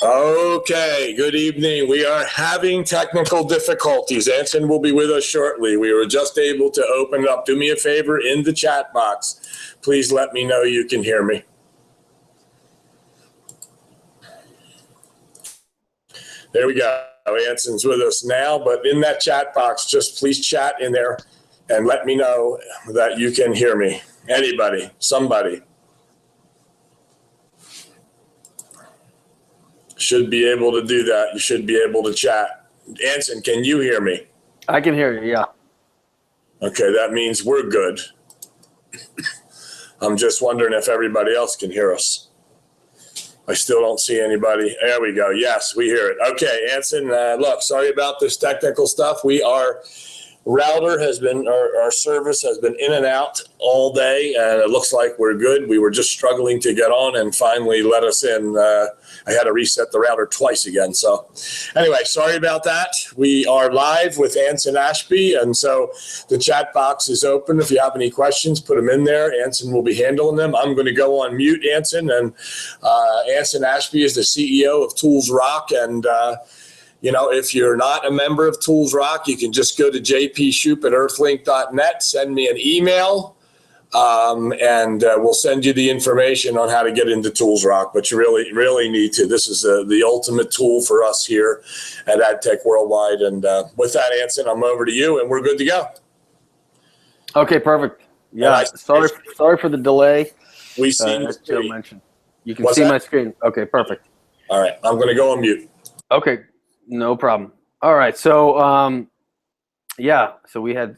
Okay, good evening. We are having technical difficulties. Anson will be with us shortly. We were just able to open it up. Do me a favor in the chat box. Please let me know you can hear me. There we go. Anson's with us now, but in that chat box, just please chat in there and let me know that you can hear me. Anybody, somebody. Should be able to do that. You should be able to chat. Anson, can you hear me? I can hear you, yeah. Okay, that means we're good. I'm just wondering if everybody else can hear us. I still don't see anybody. There we go. Yes, we hear it. Okay, Anson, look, sorry about this technical stuff. Router has been, our service has been in and out all day, and it looks like we're good. We were just struggling to get on and finally let us in. I had to reset the router twice again. So anyway, sorry about that. We are live with Anson Ashby, and so the chat box is open. If you have any questions, put them in there. Anson will be handling them. I'm going to go on mute, Anson, and Anson Ashby is the CEO of Tools Rock, and if you're not a member of Tools Rock, you can just go to jpshoop@earthlink.net, send me an email, and we'll send you the information on how to get into Tools Rock. But you really, really need to. This is the ultimate tool for us here at AdTech Worldwide. And with that, Anson, I'm over to you, and we're good to go. Okay, perfect. Yeah, sorry for the delay. We see as Joe mentioned. You can see my screen. Okay, perfect. All right, I'm going to go on mute. Okay. No problem. All right. So, so we had,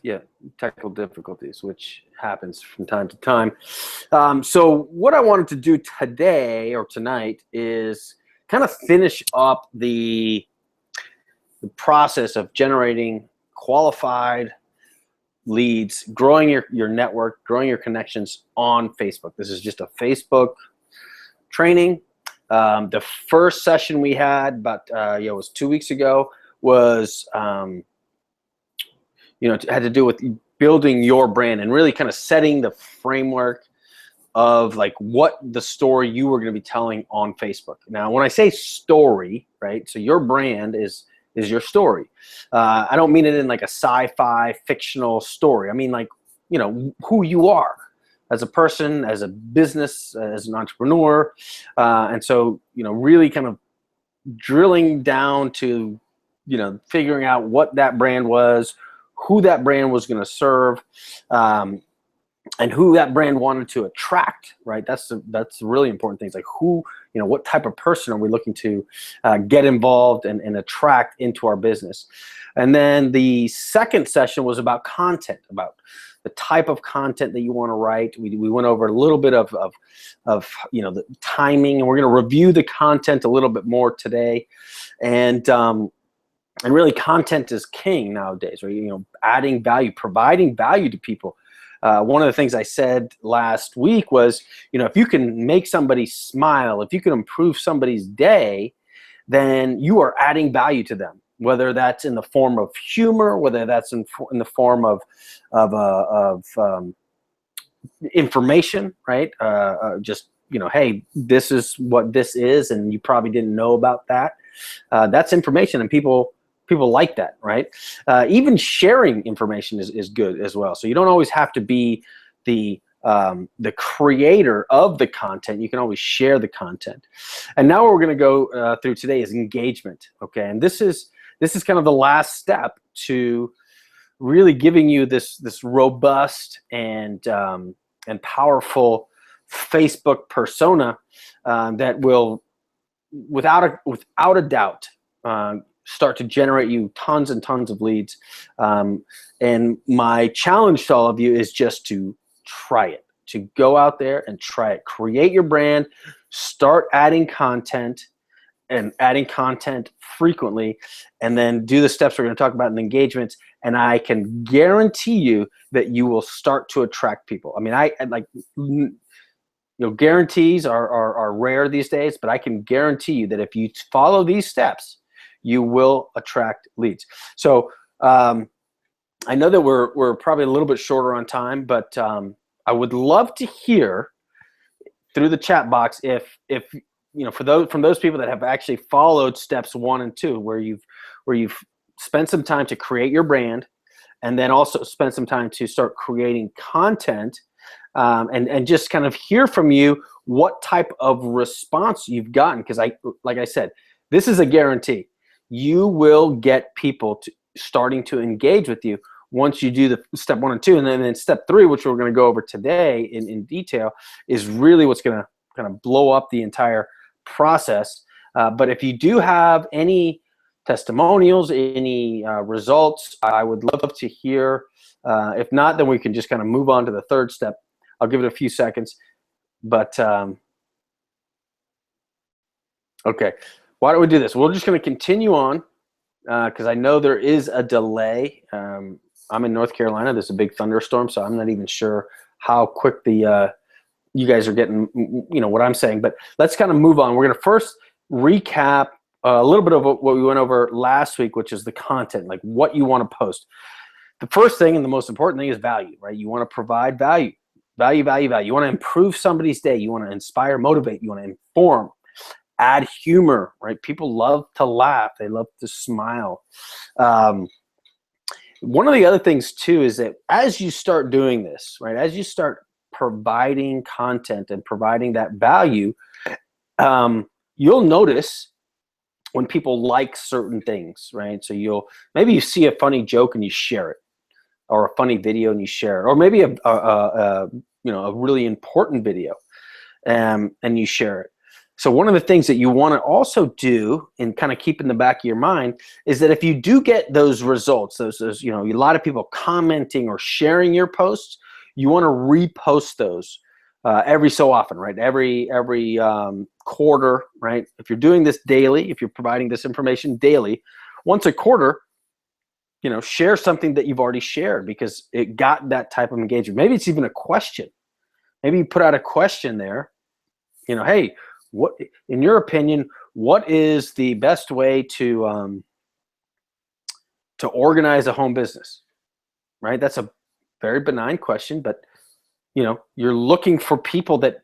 technical difficulties, which happens from time to time. So what I wanted to do today or tonight is kind of finish up the process of generating qualified leads, growing your network, growing your connections on Facebook. This is just a Facebook training. The first session we had it was 2 weeks ago was, had to do with building your brand and really kind of setting the framework of like what the story you were going to be telling on Facebook. Now, when I say story, right? So your brand is your story. I don't mean it in like a sci-fi fictional story. I mean like, who you are as a person, as a business, as an entrepreneur. And so, really kind of drilling down to, figuring out what that brand was, who that brand was going to serve, and who that brand wanted to attract, right? That's really important things, like who, what type of person are we looking to get involved and attract into our business. And then the second session was about content, about the type of content that you want to write. We went over a little bit of the timing, and we're going to review the content a little bit more today. And really, content is king nowadays, right? Adding value, providing value to people. One of the things I said last week was, if you can make somebody smile, if you can improve somebody's day, then you are adding value to them. Whether that's in the form of humor, whether that's in the form of information, right? Hey, this is what this is, and you probably didn't know about that. That's information, and people like that, right? Even sharing information is good as well. So you don't always have to be the creator of the content. You can always share the content. And now what we're going to go through today is engagement. Okay, and this is kind of the last step to really giving you this robust and powerful Facebook persona that will, without a doubt, start to generate you tons and tons of leads. And my challenge to all of you is just to try it, to go out there and try it. Create your brand, start adding content, and adding content frequently, and then do the steps we're going to talk about in engagement. And I can guarantee you that you will start to attract people. I mean, I like, guarantees are rare these days, but I can guarantee you that if you follow these steps, you will attract leads. So I know that we're probably a little bit shorter on time, but I would love to hear through the chat box if for those people that have actually followed steps 1 and 2, where you've spent some time to create your brand, and then also spend some time to start creating content, and just kind of hear from you what type of response you've gotten. Because like I said, this is a guarantee. You will get people starting to engage with you once you do the step 1 and 2. And then step 3, which we're going to go over today in detail, is really what's going to kind of blow up the entire process. But if you do have any testimonials, any results, I would love to hear. If not, then we can just kind of move on to the 3rd step. I'll give it a few seconds. But okay, why don't we do this? We're just going to continue on because I know there is a delay. I'm in North Carolina. There's a big thunderstorm, so I'm not even sure how quick you guys are getting, what I'm saying. But let's kind of move on. We're going to first recap a little bit of what we went over last week, which is the content, like what you want to post. The first thing and the most important thing is value, right? You want to provide value. Value. You want to improve somebody's day. You want to inspire, motivate. You want to inform, add humor, right? People love to laugh. They love to smile. One of the other things too is that as you start doing this, right, as you start providing content and providing that value, you'll notice when people like certain things, right? So maybe you see a funny joke and you share it, or a funny video and you share it, or maybe a really important video, and you share it. So one of the things that you want to also do, and kind of keep in the back of your mind, is that if you do get those results, those a lot of people commenting or sharing your posts, you want to repost those every so often, right? Every quarter, right? If you're doing this daily, if you're providing this information daily, once a quarter, share something that you've already shared because it got that type of engagement. Maybe it's even a question. Maybe you put out a question there, hey, what, in your opinion, what is the best way to organize a home business, right? That's a very benign question, but you're looking for people that,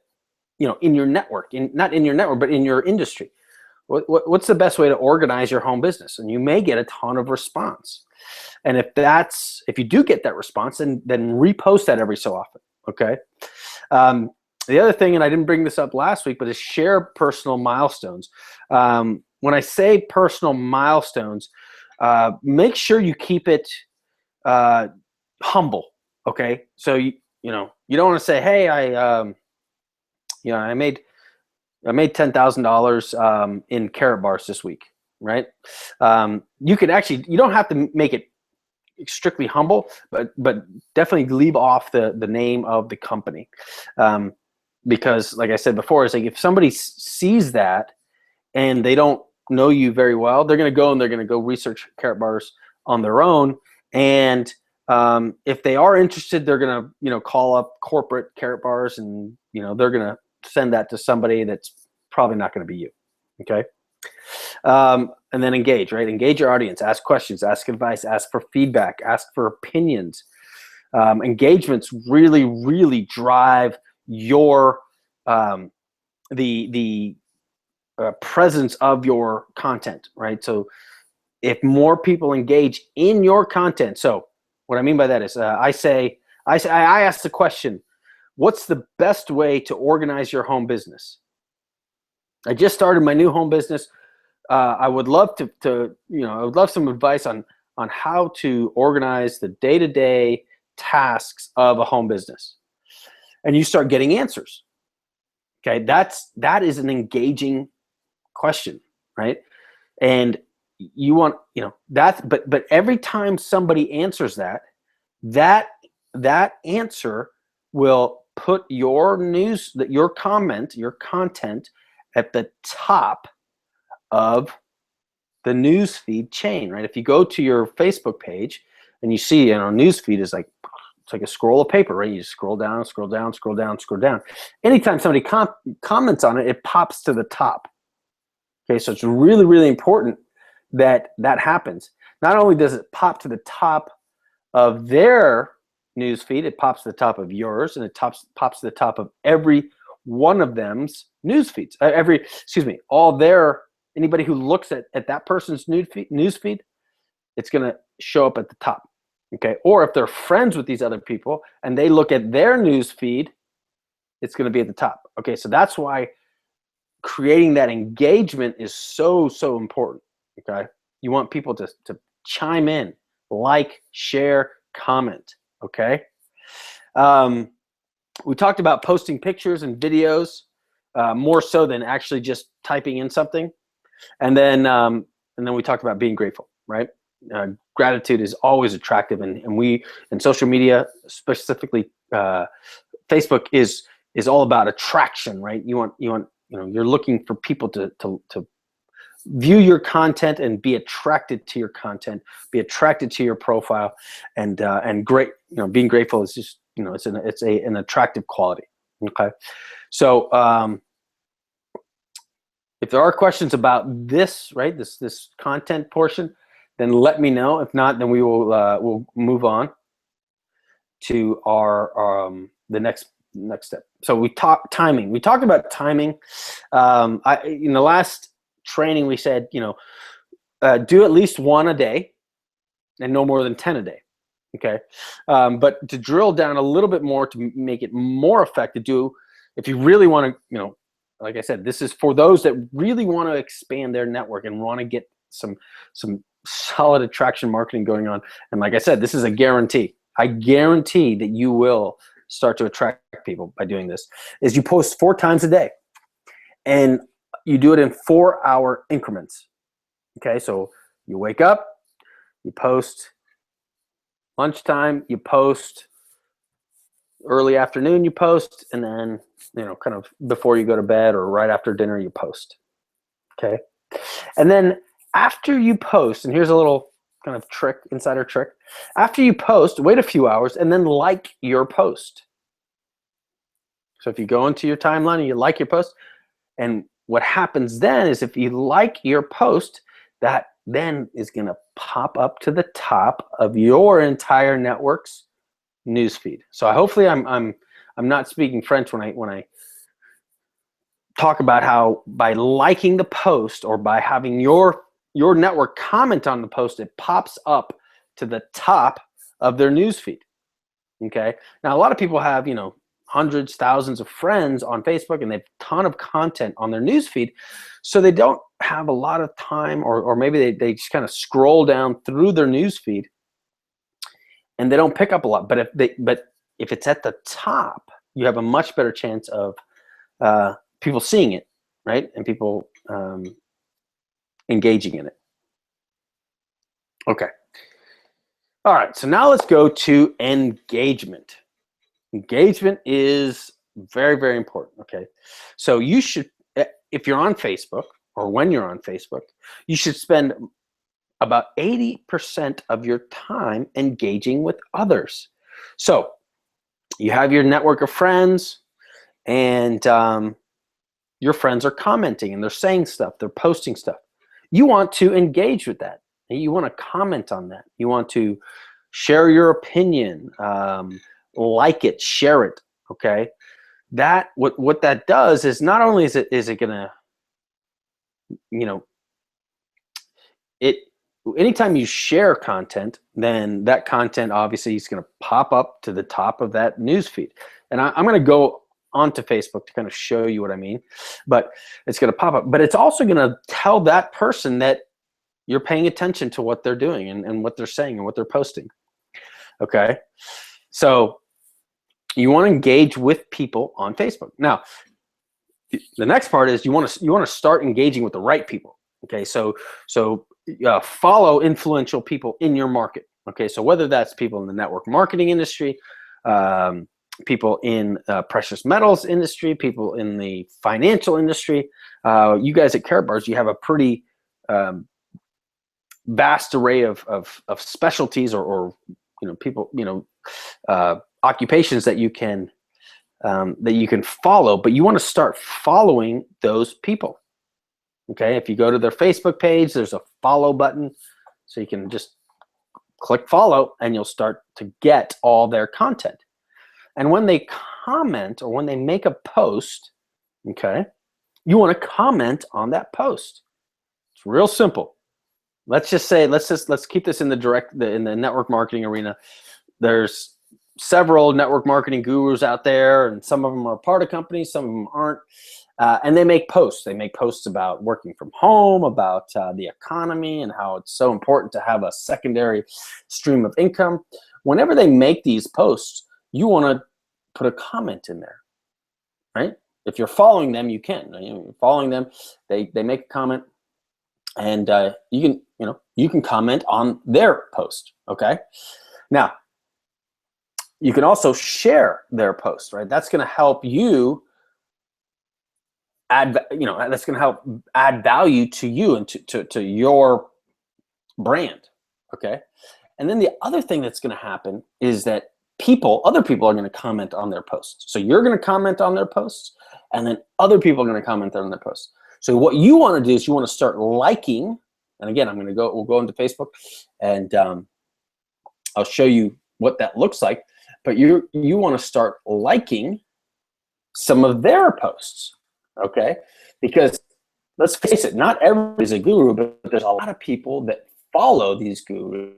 in your network, not in your network, but in your industry. What's the best way to organize your home business? And you may get a ton of response. And if you do get that response, then repost that every so often. Okay. The other thing, and I didn't bring this up last week, but is share personal milestones. When I say personal milestones, make sure you keep it humble. Okay. So you don't want to say, hey, I made $10,000 in Carrot Bars this week, right? You don't have to make it strictly humble, but definitely leave off the name of the company. Because like I said before, it's like if somebody sees that and they don't know you very well, they're going to go research Carrot Bars on their own. And if they are interested, they're going to call up corporate Carrot Bars, and they're going to send that to somebody that's probably not going to be you. Okay. And then engage, right? Engage your audience, ask questions, ask advice, ask for feedback, ask for opinions. Engagements really, really drive your the presence of your content, right? So if more people engage in your content, so what I mean by that is I ask the question, what's the best way to organize your home business? I just started my new home business. I would love I would love some advice on how to organize the day-to-day tasks of a home business. And you start getting answers. Okay, that is an engaging question, right? And you want, that, but every time somebody answers that answer will put your content at the top of the newsfeed chain, right? If you go to your Facebook page and you see, newsfeed is like, it's like a scroll of paper, right? You just scroll down, scroll down, scroll down, scroll down. Anytime somebody comments on it, it pops to the top. Okay, so it's really, really important that happens. Not only does it pop to the top of their newsfeed, it pops to the top of yours, and it pops to the top of every one of them's news feeds. Anybody who looks at that person's news feed, it's going to show up at the top. Okay. Or if they're friends with these other people and they look at their news feed, it's going to be at the top. Okay. So that's why creating that engagement is so, so important. Okay. You want people to chime in, like, share, comment. Okay. We talked about posting pictures and videos more so than actually just typing in something. And then we talked about being grateful, right? Gratitude is always attractive, and we in social media, specifically Facebook, is all about attraction, right? You're looking for people to view your content and be attracted to your content, be attracted to your profile, and being grateful is just, it's an attractive quality. Okay, so if there are questions about this, right, this content portion, then let me know. If not, then we will we'll move on to our the next step. So we talked timing. We talked about timing. In the last training, we said, do at least one a day, and no more than 10 a day. Okay, but to drill down a little bit more to make it more effective, if you really want to, like I said, this is for those that really want to expand their network and want to get some solid attraction marketing going on. And like I said, this is a guarantee. I guarantee that you will start to attract people by doing this. Is you post 4 times a day, and you do it in 4-hour increments. Okay, so you wake up, you post lunchtime, you post early afternoon, you post, and then kind of before you go to bed or right after dinner, you post. Okay, and then after you post, and here's a little kind of insider trick. After you post, wait a few hours and then like your post. So if you go into your timeline and you like your post, and what happens then is if you like your post, that then is going to pop up to the top of your entire network's newsfeed. So hopefully I'm not speaking French when I talk about how by liking the post or by having your network comment on the post, it pops up to the top of their newsfeed. Okay. Now a lot of people have hundreds, thousands of friends on Facebook, and they have a ton of content on their newsfeed, so they don't have a lot of time, or maybe they just kind of scroll down through their newsfeed and they don't pick up a lot. But if it's at the top, you have a much better chance of people seeing it, right, and people engaging in it. Okay. All right. So now let's go to engagement. Engagement is very, very important. Okay. So you should, if you're on Facebook, or when you're on Facebook, you should spend about 80% of your time engaging with others. So you have your network of friends, and your friends are commenting and they're saying stuff, they're posting stuff. You want to engage with that. You want to comment on that. You want to share your opinion, like it, share it. Okay. That what that does is not only is it gonna, anytime you share content, then that content obviously is going to pop up to the top of that news feed. And I'm going to go onto Facebook to kind of show you what I mean, but it's going to pop up. But it's also going to tell that person that you're paying attention to what they're doing and what they're saying and what they're posting. Okay. So you want to engage with people on Facebook. Now, the next part is you want to start engaging with the right people. Okay. So follow influential people in your market. Okay. So whether that's people in the network marketing industry, people in precious metals industry, people in the financial industry, you guys at Karatbars, you have a pretty vast array of specialties or people, occupations that you can follow, but you want to start following those people. Okay, if you go to their Facebook page, there's a follow button, so you can just click follow and you'll start to get all their content. And when they comment or when they make a post, okay, you want to comment on that post. It's real simple. Let's keep this in the network marketing arena. There's several network marketing gurus out there, and some of them are part of companies, some of them aren't. And they make posts. They make posts about working from home, about the economy, and how it's so important to have a secondary stream of income. Whenever they make these posts, you want to put a comment in there, right? If you're following them, you can. You're following them. They make a comment, and you can comment on their post. Okay. Now, you can also share their post, right? That's going to help you that's going to help add value to you and to your brand. Okay. And then the other thing that's going to happen is that other people are going to comment on their posts. So you're going to comment on their posts, and then other people are going to comment on their posts. So what you want to do is you want to start liking. And again, we'll go into Facebook, and I'll show you what that looks like. But you want to start liking some of their posts. Okay, because let's face it, not everybody's a guru, but there's a lot of people that follow these gurus.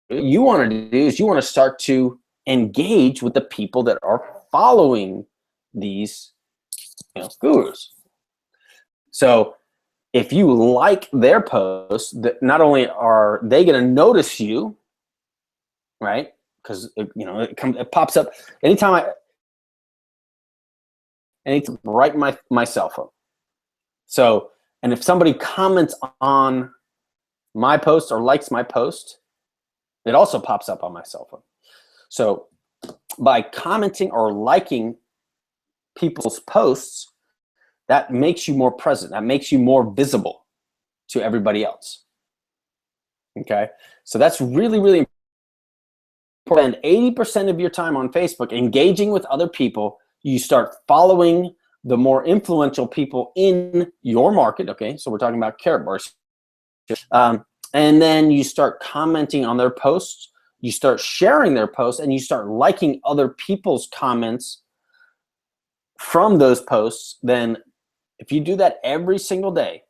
What you want to do is you want to start to engage with the people that are following these gurus. So if you like their posts, that not only are they going to notice you, right? Because it pops up anytime it's right in my cell phone. So, and if somebody comments on my post or likes my post, it also pops up on my cell phone. So by commenting or liking people's posts, that makes you more present. That makes you more visible to everybody else. Okay. So that's really, really important. Spend 80% of your time on Facebook engaging with other people. You start following the more influential people in your market. Okay, so we're talking about carrot bars. And then you start commenting on their posts. You start sharing their posts, and you start liking other people's comments from those posts. Then if you do that every single day,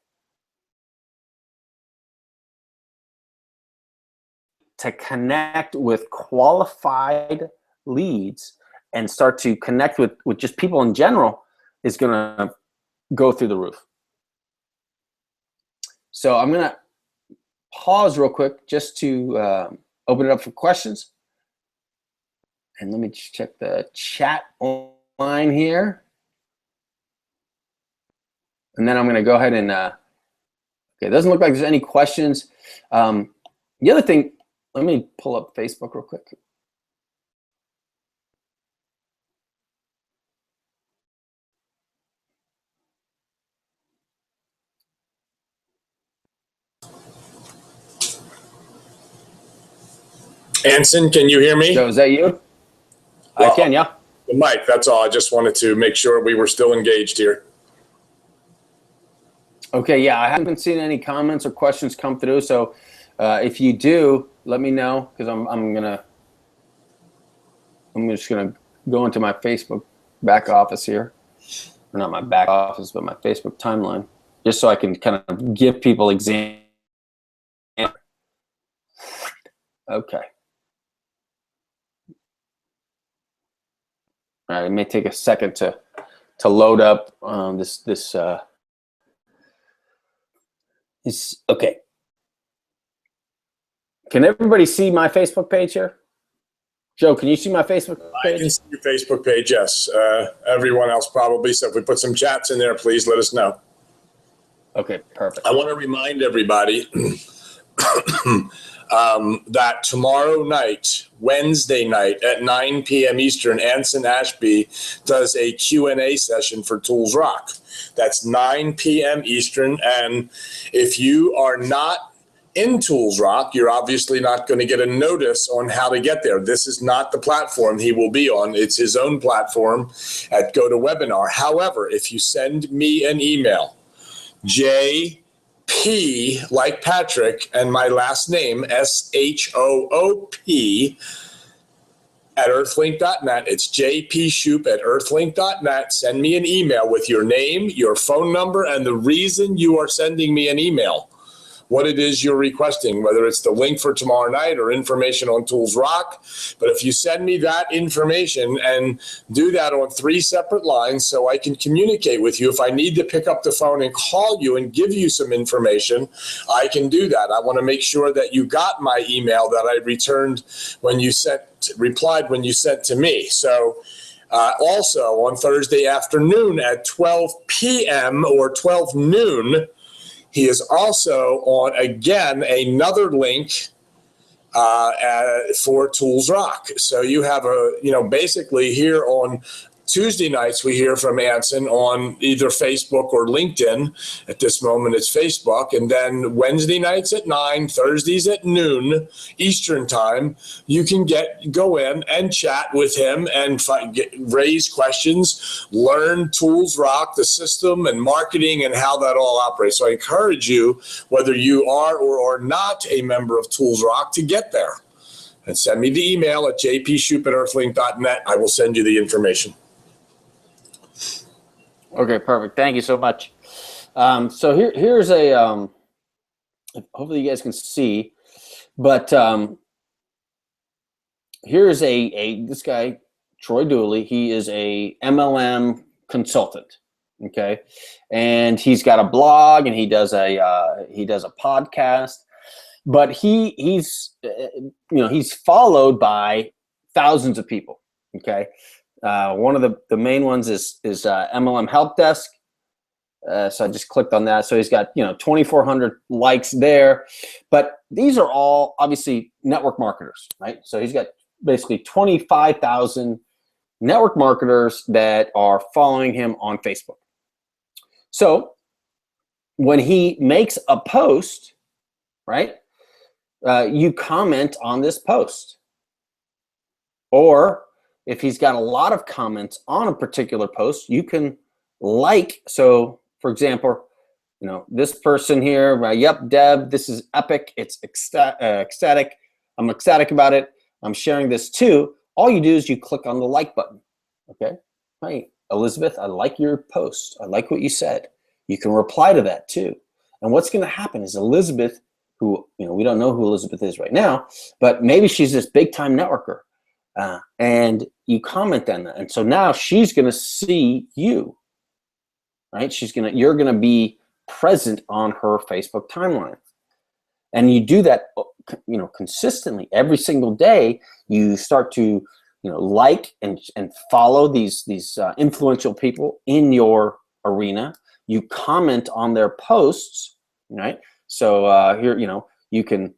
to connect with qualified leads and start to connect with just people in general is going to go through the roof. So I'm going to pause real quick just to open it up for questions. And let me just check the chat line here. And then I'm going to go ahead and, okay, it doesn't look like there's any questions. The other thing, let me pull up Facebook real quick. Anson, can you hear me? Joe, is that you? Well, I can, yeah. Mike, that's all. I just wanted to make sure we were still engaged here. Okay, yeah, I haven't seen any comments or questions come through. So if you do, let me know, because I'm just gonna go into my Facebook back office here. Or not my back office, but my Facebook timeline, just so I can kind of give people examples. Okay. All right, it may take a second to load up this okay. Can everybody see my Facebook page here? Joe, can you see my Facebook page? I can see your Facebook page, yes. Everyone else probably. So if we put some chats in there, please let us know. Okay, perfect. I want to remind everybody that tomorrow night, Wednesday night at 9 p.m. Eastern, Anson Ashby does a Q&A session for Tools Rock. That's 9 p.m. Eastern. And if you are not in Tools Rock, you're obviously not going to get a notice on how to get there. This is not the platform he will be on. It's his own platform at GoToWebinar. However, if you send me an email, JP, like Patrick, and my last name, SHOOP, at earthlink.net. It's jpshoop at earthlink.net. Send me an email with your name, your phone number, and the reason you are sending me an email. What it is you're requesting, whether it's the link for tomorrow night or information on Tools Rock. But if you send me that information and do that on 3 separate lines so I can communicate with you, if I need to pick up the phone and call you and give you some information, I can do that. I want to make sure that you got my email that I returned when you replied when you sent to me. So also on Thursday afternoon at 12 p.m. or 12 noon, he is also on, again, another link for Tools Rock. So you have basically here on Tuesday nights, we hear from Anson on either Facebook or LinkedIn. At this moment, it's Facebook. And then Wednesday nights at 9, Thursdays at noon Eastern time, you can go in and chat with him and raise questions, learn Tools Rock, the system and marketing and how that all operates. So I encourage you, whether you are or are not a member of Tools Rock, to get there. And send me the email at jpshoop@earthlink.net. I will send you the information. Okay, perfect. Thank you so much. So here's a, hopefully you guys can see, but here's this guy, Troy Dooley. He is a MLM consultant. Okay. And he's got a blog and he does a podcast, but he's followed by thousands of people. Okay. One of the main ones is MLM Help Desk. So I just clicked on that. So he's got 2,400 likes there, but these are all obviously network marketers, right? So he's got basically 25,000 network marketers that are following him on Facebook. So when he makes a post, right, you comment on this post, or if he's got a lot of comments on a particular post, you can like. So for example, this person here, yep, Deb, this is epic. It's ecstatic. I'm ecstatic about it. I'm sharing this too. All you do is you click on the like button. Okay. Hi, Elizabeth, I like your post. I like what you said. You can reply to that too. And what's going to happen is Elizabeth, who, we don't know who Elizabeth is right now, but maybe she's this big time networker. And you comment on that, and so now she's going to see you, right? You're going to be present on her Facebook timeline, and you do that, consistently every single day. You start to, like and follow these influential people in your arena. You comment on their posts, right? So here, you can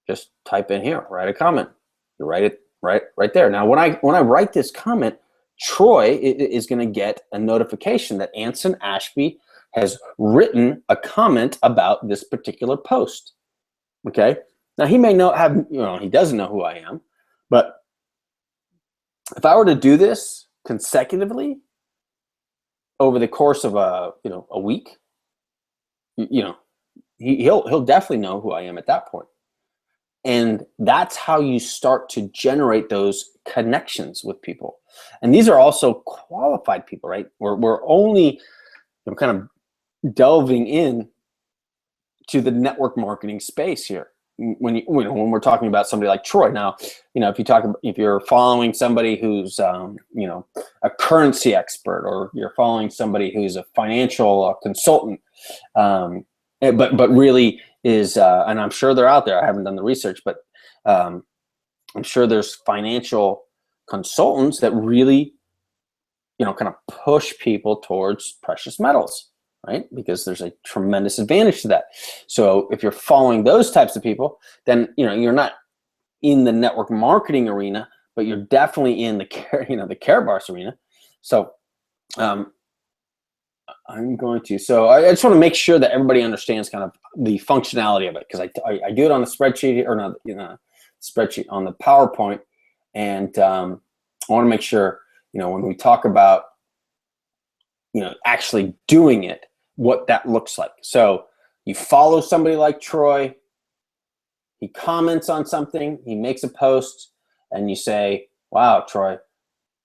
just type in here, write a comment. You write it right there. Now, when I write this comment, Troy is going to get a notification that Anson Ashby has written a comment about this particular post. Okay. Now he may he doesn't know who I am, but if I were to do this consecutively over the course of a week, he'll definitely know who I am at that point. And that's how you start to generate those connections with people. And these are also qualified people, right? We're only kind of delving in to the network marketing space here. When we're talking about somebody like Troy. Now, if you're following somebody who's a currency expert, or you're following somebody who's a financial consultant, but really is, and I'm sure they're out there. I haven't done the research, but I'm sure there's financial consultants that really, kind of push people towards precious metals, right? Because there's a tremendous advantage to that. So if you're following those types of people, then, you're not in the network marketing arena, but you're definitely in the care bars arena. So, I'm going to. So I just want to make sure that everybody understands kind of the functionality of it, because I do it on the spreadsheet, or not, spreadsheet on the PowerPoint, and I want to make sure when we talk about actually doing it, what that looks like. So you follow somebody like Troy. He comments on something. He makes a post. and you say, wow, Troy,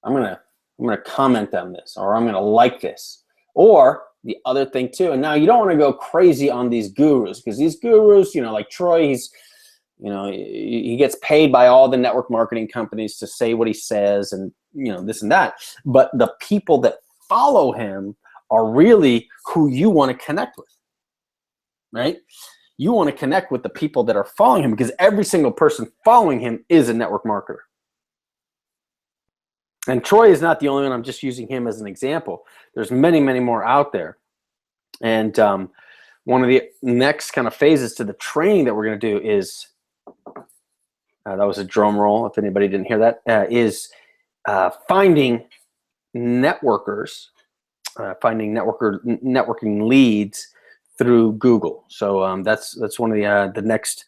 I'm gonna comment on this, or I'm gonna like this. Or the other thing too, and now you don't want to go crazy on these gurus, because these gurus, like Troy, he gets paid by all the network marketing companies to say what he says, and this and that. But the people that follow him are really who you want to connect with, right? You want to connect with the people that are following him, because every single person following him is a network marketer. And Troy is not the only one. I'm just using him as an example. There's many, many more out there. And one of the next kind of phases to the training that we're going to do is, that was a drum roll if anybody didn't hear that, is finding networkers, finding networking leads through Google. So that's one of the next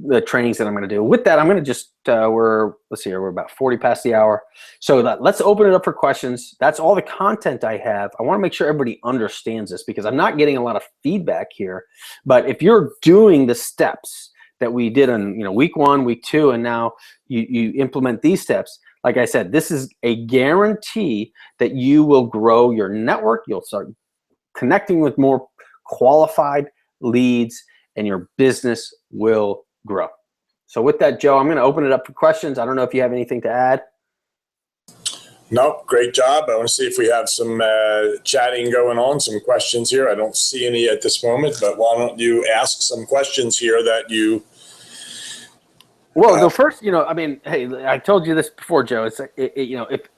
the trainings that I'm going to do. With that, I'm going to just let's see here, we're about 40 past the hour. So let's open it up for questions. That's all the content I have. I want to make sure everybody understands this, because I'm not getting a lot of feedback here. But if you're doing the steps that we did on week 1, week 2, and now you implement these steps, like I said, this is a guarantee that you will grow your network. You'll start connecting with more qualified leads, and your business will grow. So with that, Joe, I'm going to open it up for questions. I don't know if you have anything to add. No, great job. I want to see if we have some chatting going on, some questions here. I don't see any at this moment, but why don't you ask some questions here that you... Well, the first, hey, I told you this before, Joe. It's if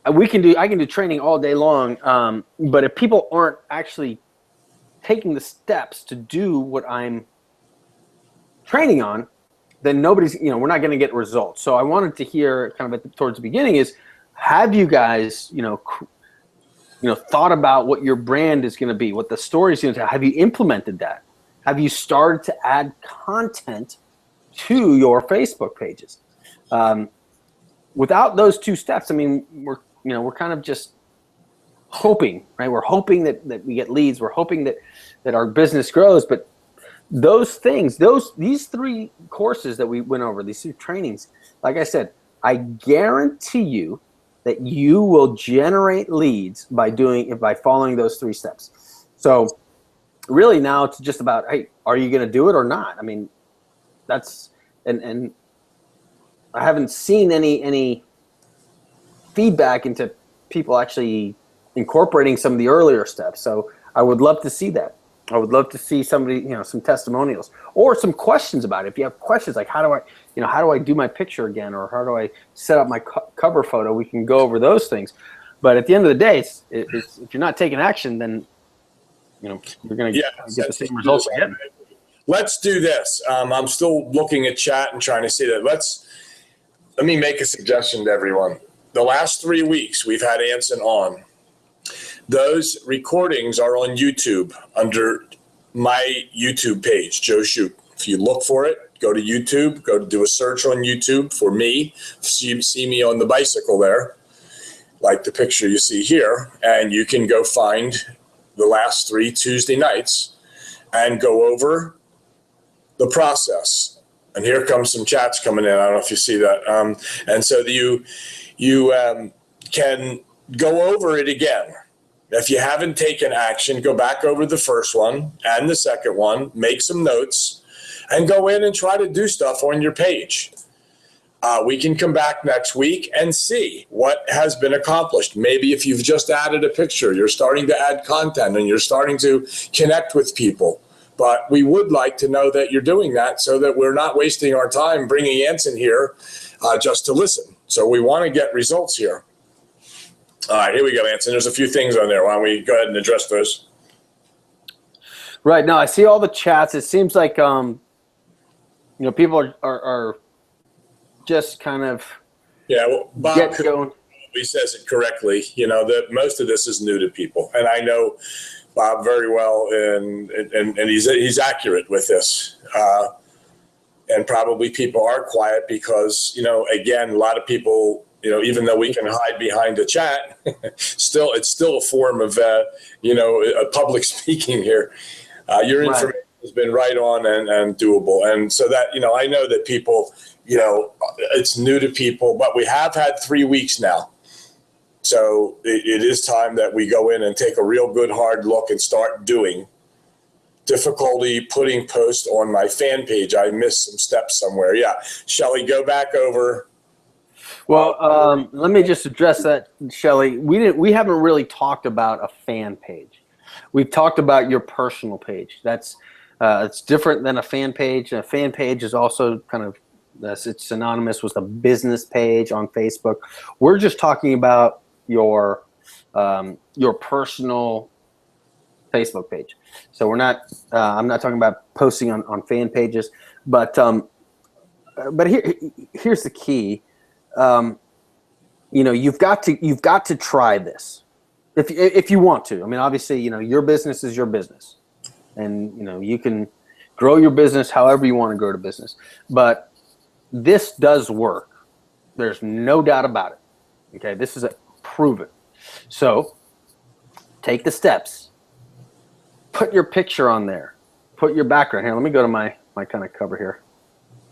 I can do training all day long, but if people aren't actually taking the steps to do what I'm training on, then nobody's, we're not going to get results. So I wanted to hear kind of towards the beginning is, have you guys, thought about what your brand is going to be, what the story is going to, have you implemented that? Have you started to add content to your Facebook pages? Without those two steps, we're kind of just hoping, right? We're hoping that we get leads. We're hoping that our business grows. But those things, these 3 courses that we went over, these 2 trainings, like I said, I guarantee you that you will generate leads by following those 3 steps. So really now it's just about, hey, are you going to do it or not? That's, and I haven't seen any feedback into people actually incorporating some of the earlier steps. So I would love to see that. I would love to see somebody, some testimonials or some questions about it. If you have questions like how do I do my picture again, or how do I set up my cover photo, we can go over those things. But at the end of the day, if you're not taking action, then you're going to get the same results again. Let's do this. I'm still looking at chat and trying to see that. Let me make a suggestion to everyone. The last 3 weeks we've had Anson on. Those recordings are on YouTube under my YouTube page, Joe Shoot. If you look for it, go to YouTube, go to do a search on YouTube for me. You see me on the bicycle there, like the picture you see here, and you can go find the last 3 Tuesday nights and go over the process. And here comes some chats coming in. I don't know if you see that. And so you can go over it again. If you haven't taken action, go back over the first one and the second one, make some notes, and go in and try to do stuff on your page. We can come back next week and see what has been accomplished. Maybe if you've just added a picture, you're starting to add content and you're starting to connect with people. But we would like to know that you're doing that so that we're not wasting our time bringing Anson here just to listen. So we want to get results here. All right, here we go, Anson. There's a few things on there. Why don't we go ahead and address those? Right. Now, I see all the chats. It seems like, people are just kind of well, Bob he says it correctly. That most of this is new to people. And I know Bob very well, and he's accurate with this. And probably people are quiet because, again, a lot of people, even though we can hide behind a chat, it's still a form of, a public speaking here. Your information has been right on and doable. And so that, I know that people, it's new to people, but we have had 3 weeks now. So it is time that we go in and take a real good hard look and start doing. Difficulty putting posts on my fan page. I missed some steps somewhere. Yeah. Shelley, go back over. Well, let me just address that, Shelley. We haven't really talked about a fan page. We've talked about your personal page. That's it's different than a fan page. A fan page is also kind of it's synonymous with a business page on Facebook. We're just talking about your personal Facebook page. So we're not. I'm not talking about posting on fan pages, but here's the key. You've got to try this if you want to. I mean, obviously, your business is your business, and you can grow your business however you want to grow the business. But this does work. There's no doubt about it. Okay, this is proven. So take the steps. Put your picture on there. Put your background here. Let me go to my kind of cover here,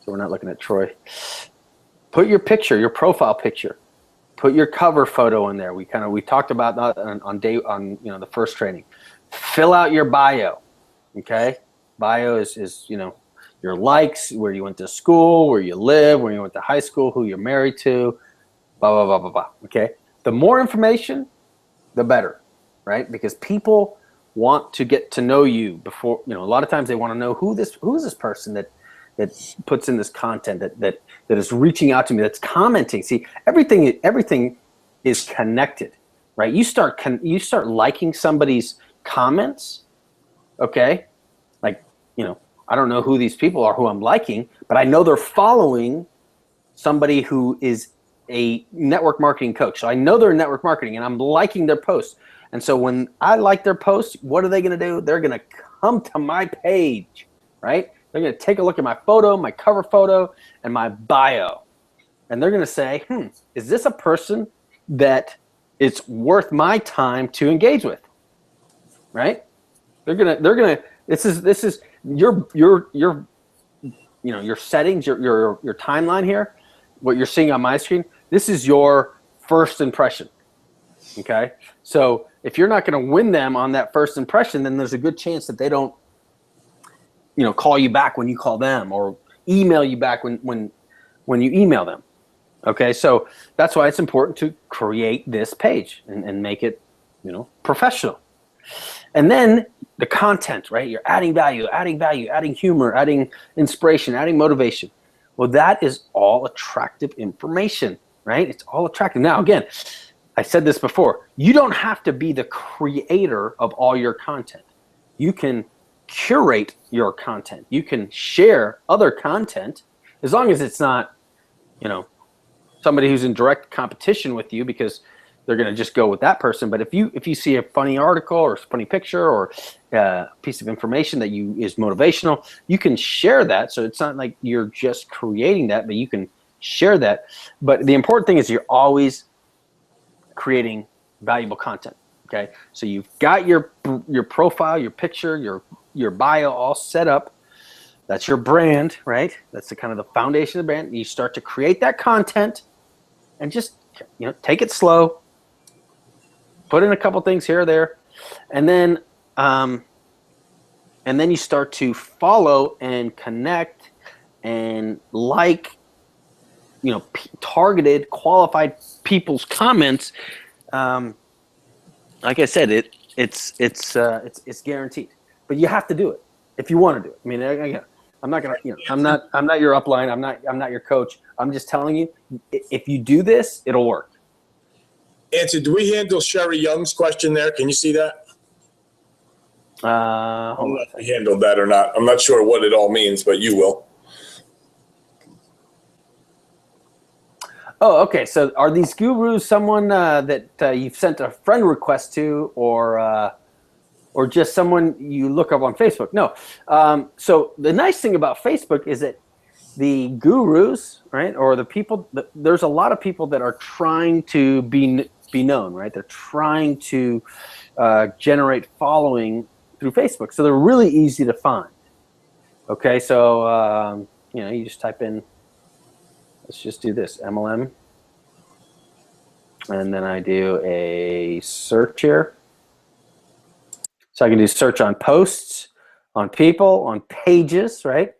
so we're not looking at Troy. Put your picture, your profile picture. Put your cover photo in there. We talked about that on the first training. Fill out your bio. Okay, bio is your likes, where you went to school, where you live, where you went to high school, who you're married to, blah blah blah blah blah. Okay, the more information, the better, right? Because people want to get to know you before. A lot of times they want to know who is this person that puts in this content, that is reaching out to me, that's commenting. See, everything is connected, right? You start liking somebody's comments, okay? Like, I don't know who these people are who I'm liking, but I know they're following somebody who is a network marketing coach. So I know they're in network marketing, and I'm liking their posts. And so when I like their posts, what are they going to do? They're going to come to my page, right? They're going to take a look at my photo, my cover photo, and my bio. And they're going to say, is this a person that it's worth my time to engage with? Right? They're going to this is your settings, your timeline here, what you're seeing on my screen. This is your first impression. Okay? So if you're not going to win them on that first impression, then there's a good chance that they don't call you back when you call them, or email you back when you email them. Okay, so that's why it's important to create this page and make it, professional. And then the content, right? You're adding value, adding humor, adding inspiration, adding motivation. Well, that is all attractive information, right? It's all attractive. Now, again, I said this before. You don't have to be the creator of all your content. You can curate your content. You can share other content as long as it's not, somebody who's in direct competition with you, because they're going to just go with that person. But if you see a funny article or a funny picture or a piece of information that is motivational, you can share that. So it's not like you're just creating that, but you can share that. But the important thing is you're always creating valuable content. Okay, so you've got your profile, your picture, your bio all set up. That's your brand, right? That's the kind of the foundation of the brand. You start to create that content, and just take it slow. Put in a couple things here or there, and then you start to follow and connect and like, targeted, qualified people's comments. Like I said, it's guaranteed, but you have to do it if you want to do it. I mean, again, I'm not gonna, I'm not your upline. I'm not your coach. I'm just telling you, if you do this, it'll work. Anson, do we handle Sherry Young's question there? Can you see that? Hold on. I handled that or not. I'm not sure what it all means, but you will. Oh, okay. So are these gurus someone that you've sent a friend request to, or just someone you look up on Facebook? No. So the nice thing about Facebook is that the gurus, right, or the people, there's a lot of people that are trying to be known, right? They're trying to generate following through Facebook. So they're really easy to find. Okay, so you know, you just type in. Let's just do this MLM, and then I do a search here. So I can do search on posts, on people, on pages, right?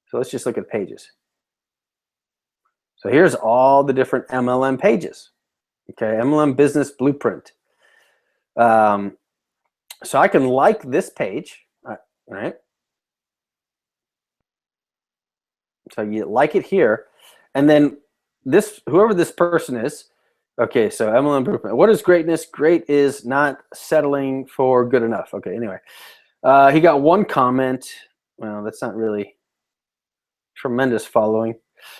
So let's just look at pages. So here's all the different MLM pages. Okay, MLM Business Blueprint. So I can like this page, right? So you like it here, and then this, whoever this person is. Okay, so MLM Blueprint. What is greatness? Great is not settling for good enough. Okay, anyway, he got one comment. Well, that's not really tremendous following,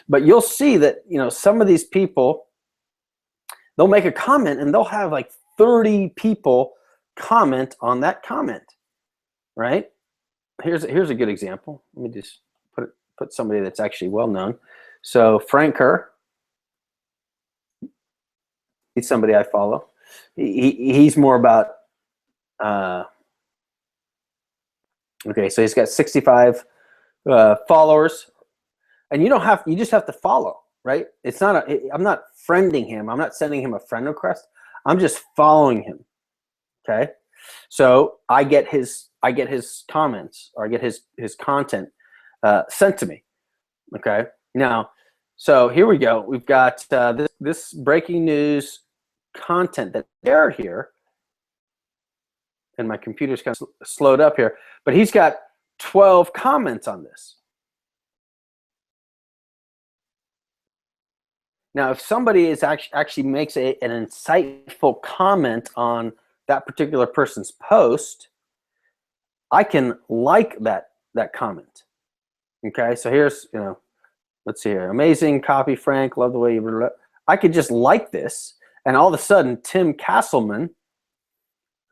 but you'll see that, you know, some of these people, they'll make a comment and they'll have like 30 people comment on that comment, right? Here's a good example. Let me just put somebody that's actually well known. So Frank Kerr, he's somebody I follow. He's more about okay, so he's got 65 followers, and you just have to follow, right? It's not I'm not friending him. I'm not sending him a friend request. I'm just following him. Okay, so I get his comments, or I get his content sent to me. Okay, now, so here we go. We've got this breaking news content that they're here, and my computer's kind of slowed up here, but he's got 12 comments on this. Now, if somebody is actually makes an insightful comment on that particular person's post, I can like that comment. Okay, so here's, you know, let's see here. Amazing copy, Frank. Love the way you. I could just like this, and all of a sudden, Tim Castleman,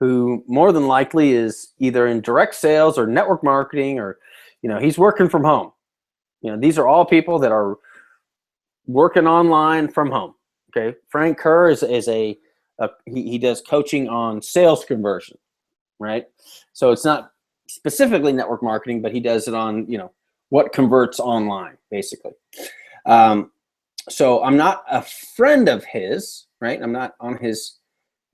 who more than likely is either in direct sales or network marketing, or, you know, he's working from home. You know, these are all people that are working online from home. Okay, Frank Kerr is he does coaching on sales conversion, right? So it's not specifically network marketing, but he does it on, you know, what converts online, basically. So I'm not a friend of his, right? I'm not on his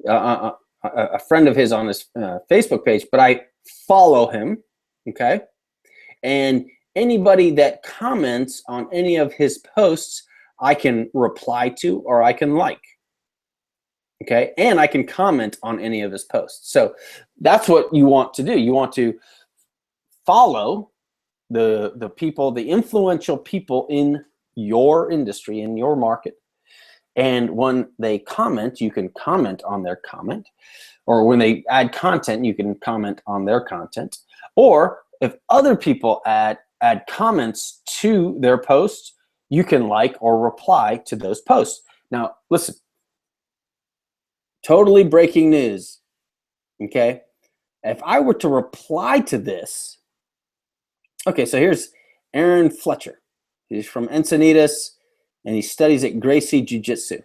a friend of his on his Facebook page, but I follow him. Okay, and anybody that comments on any of his posts, I can reply to, or I can like. Okay, and I can comment on any of his posts. So that's what you want to do. You want to follow the people, the influential people in your industry, in your market. And when they comment, you can comment on their comment. Or when they add content, you can comment on their content. Or if other people add comments to their posts, you can like or reply to those posts. Now, listen, totally breaking news, okay? If I were to reply to this, okay, so here's Aaron Fletcher. He's from Encinitas, and he studies at Gracie Jiu-Jitsu.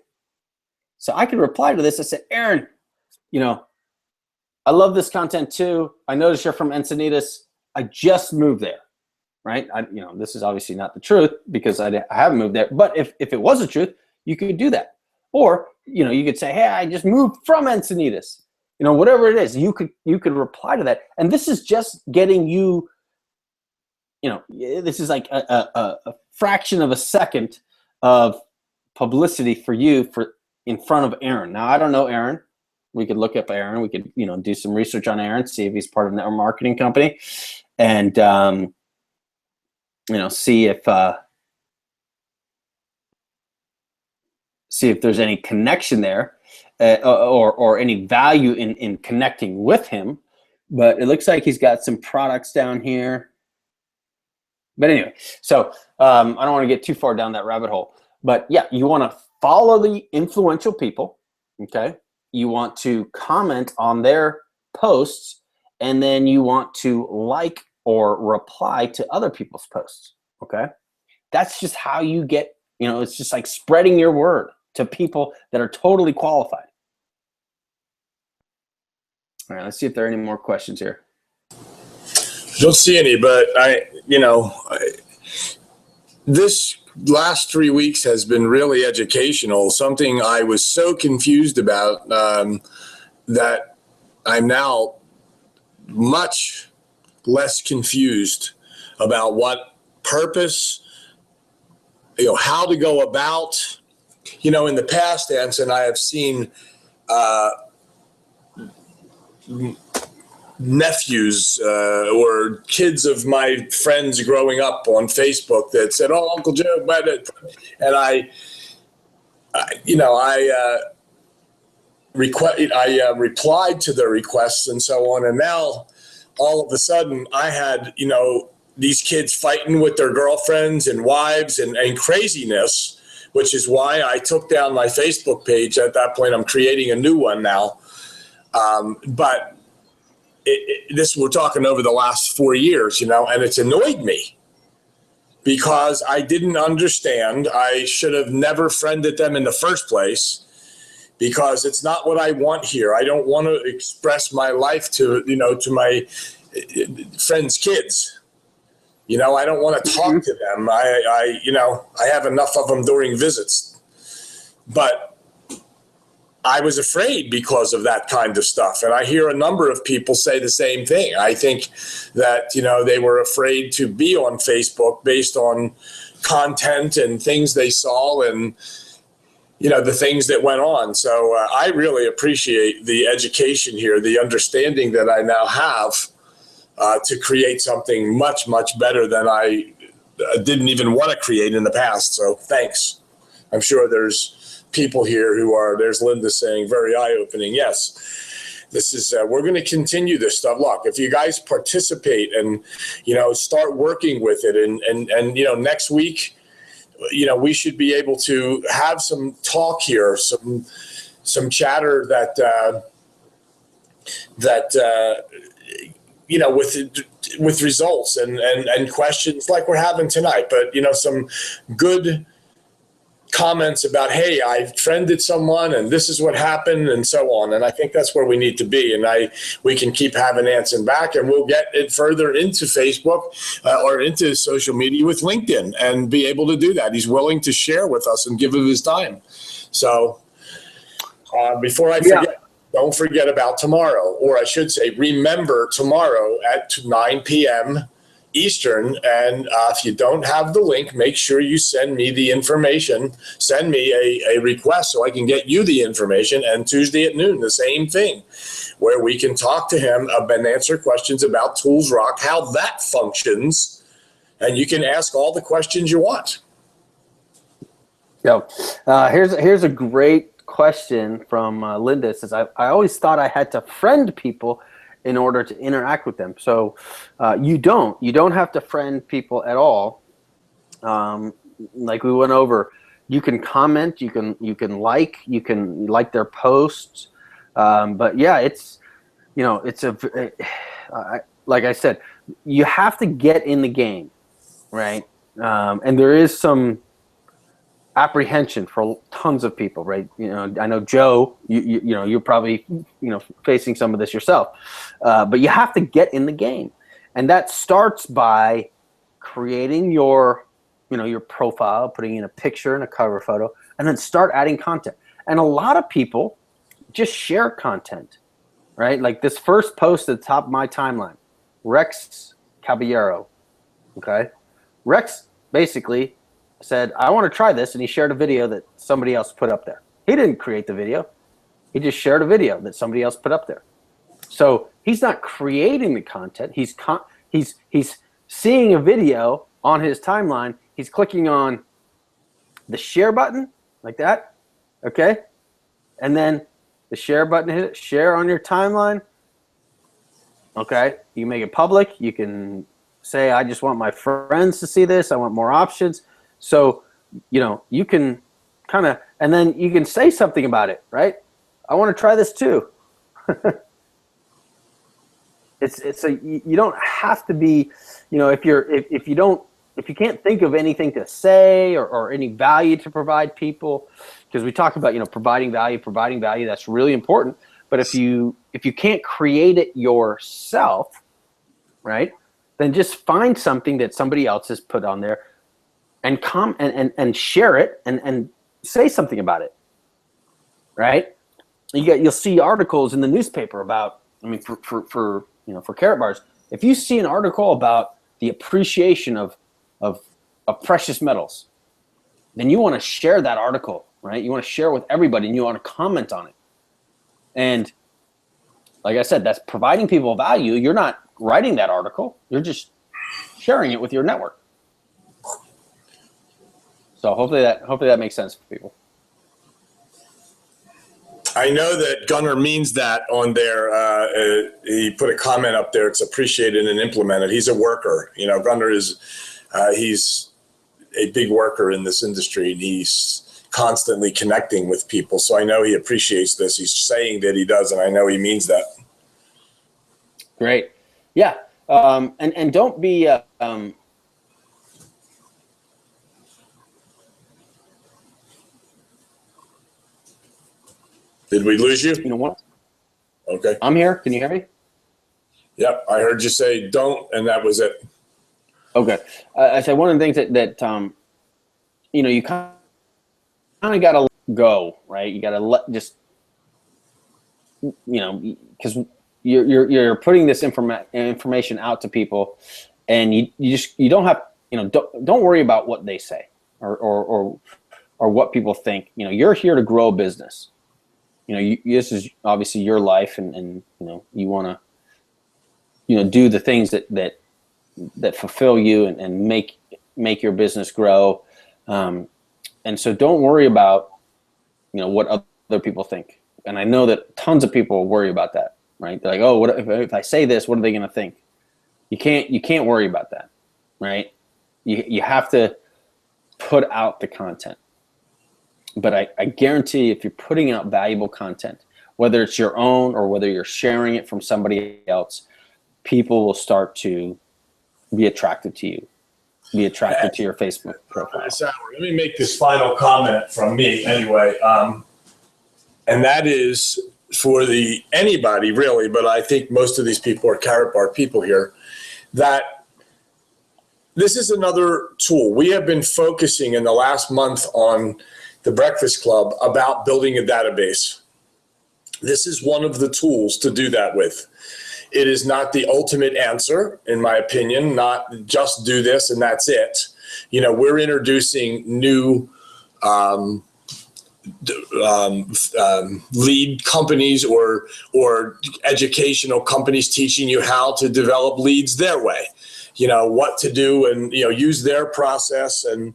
So I could reply to this. I said, Aaron, you know, I love this content too. I noticed you're from Encinitas. I just moved there, right? You know, this is obviously not the truth because I haven't moved there. But if it was the truth, you could do that. Or, you know, you could say, hey, I just moved from Encinitas. You know, whatever it is, you could reply to that. And this is just getting you, you know, this is like a fraction of a second of publicity for you in front of Aaron. Now, I don't know Aaron. We could look up Aaron. We could, you know, do some research on Aaron, see if he's part of a network marketing company, and you know, see if there's any connection there, or any value in connecting with him. But it looks like he's got some products down here. But anyway, so I don't want to get too far down that rabbit hole. But yeah, you want to follow the influential people, okay? You want to comment on their posts, and then you want to like or reply to other people's posts, okay? That's just how you get, you know, it's just like spreading your word to people that are totally qualified. All right, let's see if there are any more questions here. Don't see any, but this last 3 weeks has been really educational. Something I was so confused about that I'm now much less confused about what purpose, how to go about. In the past, Anson, I have seen nephews or kids of my friends growing up on Facebook that said, "Oh, Uncle Joe," and I replied to their requests and so on, and now all of a sudden I had these kids fighting with their girlfriends and wives and craziness, which is why I took down my Facebook page. At that point, I'm creating a new one now, but. This we're talking over the last 4 years, and it's annoyed me because I didn't understand. I should have never friended them in the first place because it's not what I want here. I don't want to express my life to my friends' kids. I don't want to talk to them. I have enough of them during visits, but I was afraid because of that kind of stuff. And I hear a number of people say the same thing. I think that, they were afraid to be on Facebook based on content and things they saw and, the things that went on. So I really appreciate the education here, the understanding that I now have to create something much, much better than I didn't even want to create in the past. So thanks. I'm sure there's people here there's Linda saying very eye-opening. Yes, this is, we're going to continue this stuff. Look, if you guys participate and, start working with it and next week, we should be able to have some talk here, some chatter with results and questions like we're having tonight, but, some good comments about, hey, I friended someone and this is what happened and so on. And I think that's where we need to be. And we can keep having Anson back and we'll get it further into Facebook or into social media with LinkedIn and be able to do that. He's willing to share with us and give of his time. So before I forget, don't forget about tomorrow, or I should say, remember tomorrow at 9 p.m. Eastern, and if you don't have the link, make sure you send me the information. Send me a request so I can get you the information. And Tuesday at noon, the same thing, where we can talk to him and answer questions about Tools Rock, how that functions, and you can ask all the questions you want. Here's a great question from Linda. It says, I always thought I had to friend people in order to interact with them. So you don't have to friend people at all. Like we went over, you can comment, you can like their posts. But yeah, it's like I said, you have to get in the game, right? And there is some apprehension for tons of people, right? I know Joe, you're probably, facing some of this yourself, but you have to get in the game. And that starts by creating your profile, putting in a picture and a cover photo, and then start adding content. And a lot of people just share content, right? Like this first post at the top of my timeline, Rex Caballero, okay? Rex basically said, I want to try this, and he shared a video that somebody else put up there. He didn't create the video. He just shared a video that somebody else put up there. So he's not creating the content. He's seeing a video on his timeline. He's clicking on the share button like that, okay? And then the share button, hit it, share on your timeline, okay? You make it public. You can say, I just want my friends to see this. I want more options. So, you can kind of, and then you can say something about it, right? I want to try this too. You don't have to be, if you can't think of anything to say or any value to provide people, because we talk about, providing value, that's really important. But if you can't create it yourself, right? then just find something that somebody else has put on there and and share it and say something about it, right? You'll see articles in the newspaper about, I mean, for Carrot Bars, if you see an article about the appreciation of precious metals, then you want to share that article, right? You want to share it with everybody, and you want to comment on it. And like I said, that's providing people value. You're not writing that article. You're just sharing it with your network. So hopefully that makes sense for people. I know that Gunnar means that on there. He put a comment up there. It's appreciated and implemented. He's a worker. Gunnar is, he's a big worker in this industry, and he's constantly connecting with people. So I know he appreciates this. He's saying that he does, and I know he means that. Great. Yeah. And don't be, Did we lose you? You know what? Okay. I'm here. Can you hear me? Yep. I heard you say don't, and that was it. Okay. I said one of the things that you kind of got to go, right? You got to let just, because you're putting this information out to people, and you don't have, don't worry about what they say or what people think. You're here to grow a business. This is obviously your life, and you want to, do the things that fulfill you and make your business grow. And so don't worry about, what other people think. And I know that tons of people worry about that, right? They're like, oh, what if I say this, what are they going to think? You can't worry about that, right? You have to put out the content. But I guarantee if you're putting out valuable content, whether it's your own or whether you're sharing it from somebody else, people will start to be attracted to you, be attracted to your Facebook profile. Let me make this final comment from me anyway. And that is for anybody really, but I think most of these people are Carrot Bar people here, that this is another tool. We have been focusing in the last month on the Breakfast Club about building a database. This is one of the tools to do that with. It is not the ultimate answer, in my opinion, not just do this and that's it. We're introducing new lead companies or educational companies teaching you how to develop leads their way, what to do and, use their process. And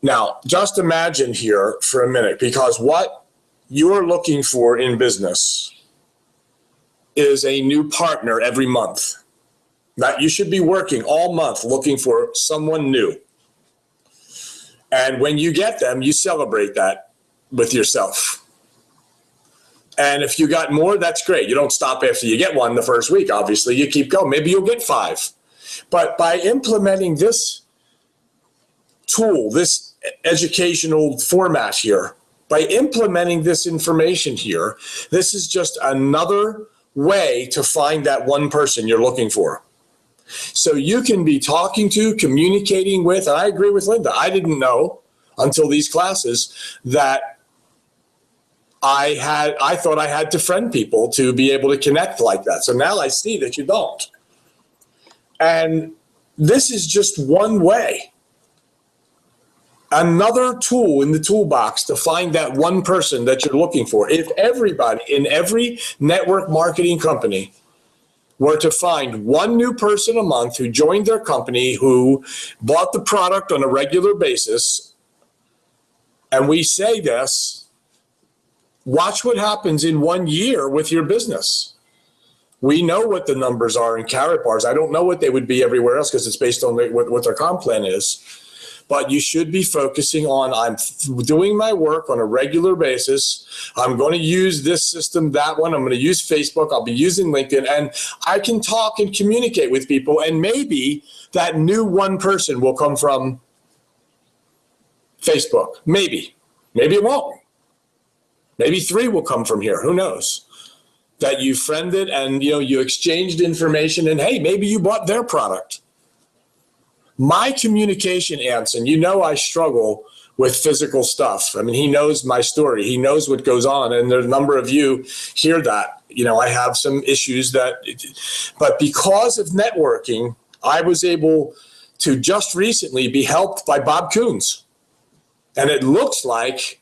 now just imagine here for a minute, because what you're looking for in business is a new partner every month. That you should be working all month looking for someone new. And when you get them, you celebrate that with yourself. And if you got more, that's great. You don't stop after you get one the first week, obviously. You keep going. Maybe you'll get 5. But by implementing this tool, this educational format here, by implementing this information here, this is just another way to find that one person you're looking for. So you can be talking to, communicating with, and I agree with Linda. I didn't know until these classes that I thought I had to friend people to be able to connect like that. So now I see that you don't. And this is just one way. Another tool in the toolbox to find that one person that you're looking for. If everybody in every network marketing company were to find one new person a month who joined their company, who bought the product on a regular basis, and we say this, watch what happens in 1 year with your business. We know what the numbers are in Carrot Bars. I don't know what they would be everywhere else because it's based on what their comp plan is. But you should be focusing on, I'm doing my work on a regular basis. I'm going to use this system, that one. I'm going to use Facebook. I'll be using LinkedIn. And I can talk and communicate with people. And maybe that new one person will come from Facebook. Maybe. Maybe it won't. Maybe 3 will come from here. Who knows? that you friended and, you exchanged information and, hey, maybe you bought their product. My communication, Anson, I struggle with physical stuff. I mean, he knows my story. He knows what goes on. And there's a number of you hear that. I have some issues but because of networking, I was able to just recently be helped by Bob Coons. And it looks like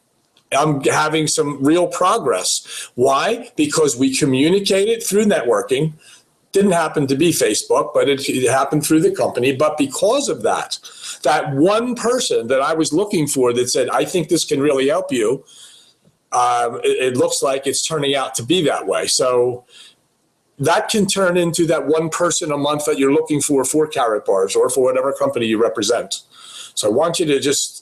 I'm having some real progress. Why? Because we communicated through networking. Didn't happen to be Facebook, but it happened through the company. But because of that one person that I was looking for that said, I think this can really help you, it looks like it's turning out to be that way. So that can turn into that one person a month that you're looking for Carrot Bars or for whatever company you represent. So I want you to just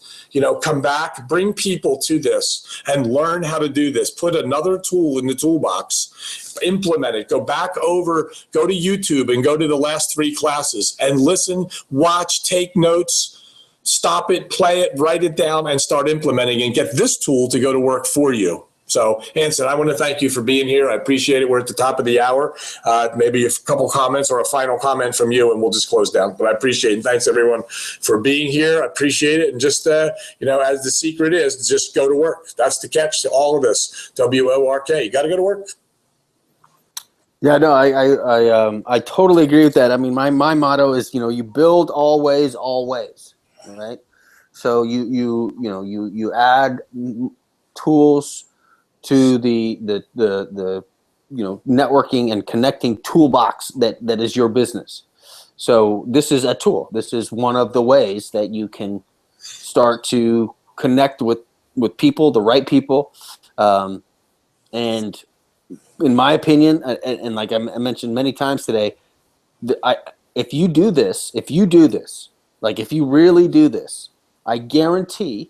come back, bring people to this and learn how to do this. Put another tool in the toolbox, implement it, go to YouTube and go to the last 3 classes and listen, watch, take notes, stop it, play it, write it down, and start implementing and get this tool to go to work for you. So, Anson, I want to thank you for being here. I appreciate it. We're at the top of the hour. Maybe a couple comments or a final comment from you, and we'll just close down. But I appreciate it. And thanks, everyone, for being here. I appreciate it. And just, as the secret is, just go to work. That's the catch to all of this. WORK. You got to go to work. Yeah, no, I totally agree with that. I mean, my motto is, you build always, right? So you add tools to the networking and connecting toolbox that is your business. So this is a tool. This is one of the ways that you can start to connect with people, the right people. And in my opinion, and like I mentioned many times today, if you do this, like if you really do this, I guarantee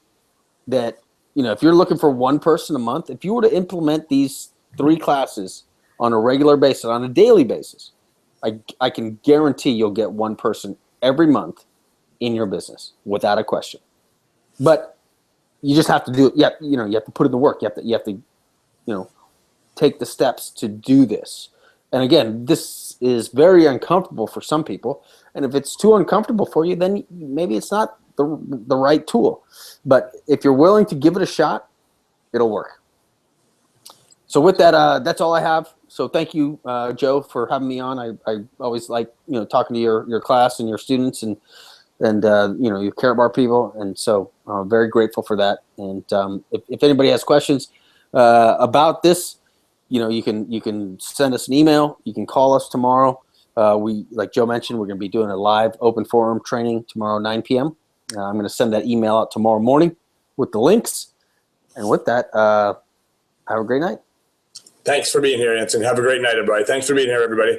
that, if you're looking for one person a month, if you were to implement these 3 classes on a regular basis, on a daily basis, I can guarantee you'll get one person every month in your business without a question. But you just have to do it. Yeah, you have to put in the work. You have to take the steps to do this. And again, this is very uncomfortable for some people. And if it's too uncomfortable for you, then maybe it's not the right tool. But if you're willing to give it a shot, it'll work. So with that, that's all I have. So thank you, Joe, for having me on. I always like talking to your class and your students and your Carrot Bar people, and so very grateful for that. And if anybody has questions about this, you can send us an email. You can call us tomorrow. We, like Joe mentioned, we're going to be doing a live open forum training tomorrow, 9 p.m. I'm going to send that email out tomorrow morning with the links. And with that, have a great night. Thanks for being here, Anson. Have a great night, everybody. Thanks for being here, everybody.